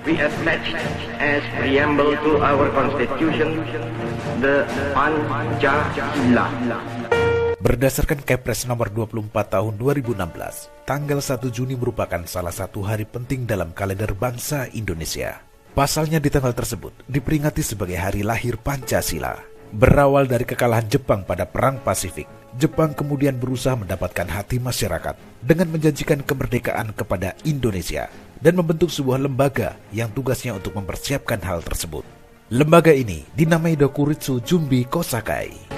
we attach as preamble to our Constitution the Pancasila. Berdasarkan Kepres nomor 24 tahun 2016, tanggal 1 Juni merupakan salah satu hari penting dalam kalender bangsa Indonesia. Pasalnya di tanggal tersebut diperingati sebagai hari lahir Pancasila. Berawal dari kekalahan Jepang pada Perang Pasifik, Jepang kemudian berusaha mendapatkan hati masyarakat dengan menjanjikan kemerdekaan kepada Indonesia dan membentuk sebuah lembaga yang tugasnya untuk mempersiapkan hal tersebut. Lembaga ini dinamai Dokuritsu Junbi Kosakai.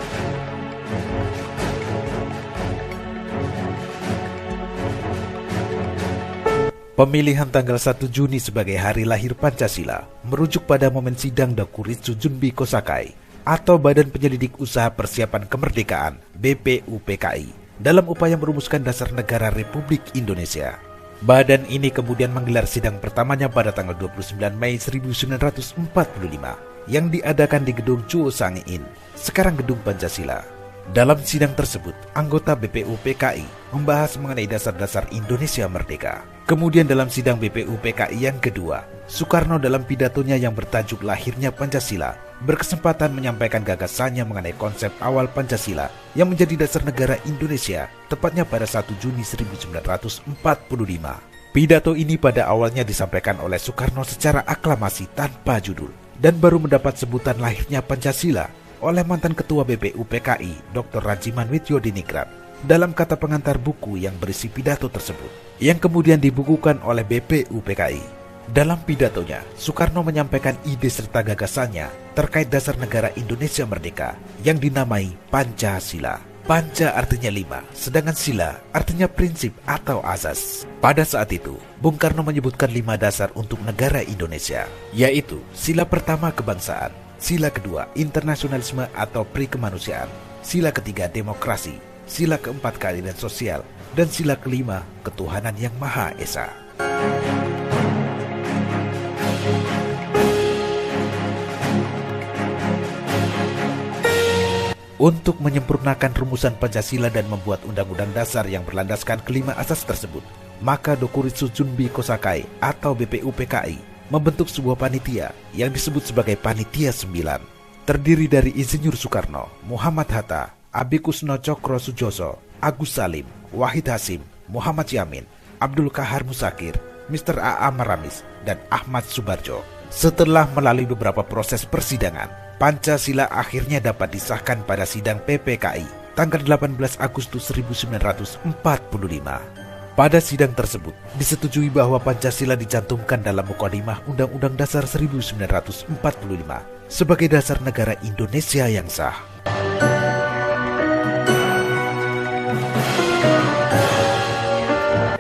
Pemilihan tanggal 1 Juni sebagai hari lahir Pancasila merujuk pada momen sidang Dokuritsu Junbi Kosakai atau Badan Penyelidik Usaha Persiapan Kemerdekaan BPUPKI dalam upaya merumuskan dasar negara Republik Indonesia. Badan ini kemudian menggelar sidang pertamanya pada tanggal 29 Mei 1945 yang diadakan di Gedung Chuo Sangiin, sekarang Gedung Pancasila. Dalam sidang tersebut, anggota BPUPKI membahas mengenai dasar-dasar Indonesia Merdeka. Kemudian dalam sidang BPUPKI yang kedua, Soekarno dalam pidatonya yang bertajuk Lahirnya Pancasila berkesempatan menyampaikan gagasannya mengenai konsep awal Pancasila yang menjadi dasar negara Indonesia, tepatnya pada 1 Juni 1945. Pidato ini pada awalnya disampaikan oleh Soekarno secara aklamasi tanpa judul dan baru mendapat sebutan lahirnya Pancasila oleh mantan Ketua BPUPKI Dr. Rajiman Widyodiningrat dalam kata pengantar buku yang berisi pidato tersebut, yang kemudian dibukukan oleh BPUPKI. Dalam pidatonya, Soekarno menyampaikan ide serta gagasannya terkait dasar negara Indonesia Merdeka yang dinamai Pancasila. Panca artinya 5, sedangkan sila artinya prinsip atau asas. Pada saat itu, Bung Karno menyebutkan 5 dasar untuk negara Indonesia, yaitu sila pertama kebangsaan, sila kedua internasionalisme atau pri-kemanusiaan, sila ketiga demokrasi, sila keempat keadilan sosial, dan sila kelima ketuhanan yang Maha Esa. Untuk menyempurnakan rumusan Pancasila dan membuat undang-undang dasar yang berlandaskan kelima asas tersebut, maka Dokuritsu Junbi Kosakai atau BPUPKI membentuk sebuah panitia yang disebut sebagai Panitia 9. Terdiri dari Insinyur Soekarno, Muhammad Hatta, Abi Kusno Cokro Sujoso, Agus Salim, Wahid Hasim, Muhammad Yamin, Abdul Kahar Musakir, Mr. A.A. Maramis, dan Ahmad Subarjo. Setelah melalui beberapa proses persidangan, Pancasila akhirnya dapat disahkan pada sidang PPKI tanggal 18 Agustus 1945. Pada sidang tersebut, disetujui bahwa Pancasila dicantumkan dalam Mukadimah Undang-Undang Dasar 1945 sebagai dasar negara Indonesia yang sah.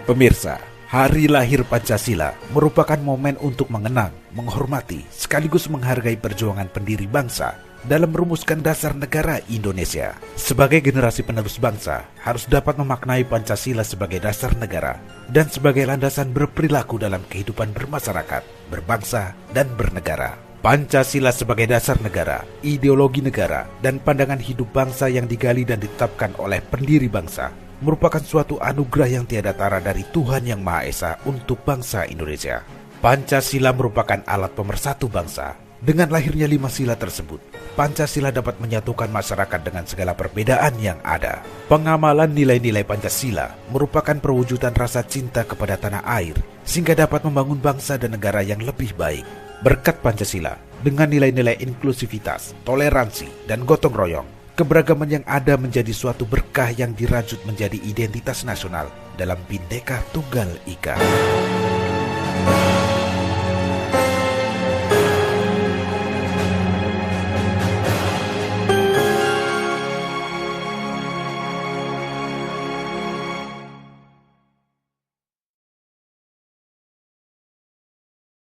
Pemirsa, hari lahir Pancasila merupakan momen untuk mengenang, menghormati, sekaligus menghargai perjuangan pendiri bangsa dalam merumuskan dasar negara Indonesia. Sebagai generasi penerus bangsa, harus dapat memaknai Pancasila sebagai dasar negara dan sebagai landasan berperilaku dalam kehidupan bermasyarakat, berbangsa, dan bernegara. Pancasila sebagai dasar negara, ideologi negara, dan pandangan hidup bangsa yang digali dan ditetapkan oleh pendiri bangsa merupakan suatu anugerah yang tiada tara dari Tuhan Yang Maha Esa untuk bangsa Indonesia. Pancasila merupakan alat pemersatu bangsa. Dengan lahirnya 5 sila tersebut, Pancasila dapat menyatukan masyarakat dengan segala perbedaan yang ada. Pengamalan nilai-nilai Pancasila merupakan perwujudan rasa cinta kepada tanah air, sehingga dapat membangun bangsa dan negara yang lebih baik. Berkat Pancasila, dengan nilai-nilai inklusivitas, toleransi, dan gotong royong, keberagaman yang ada menjadi suatu berkah yang dirajut menjadi identitas nasional dalam Bhinneka Tunggal Ika.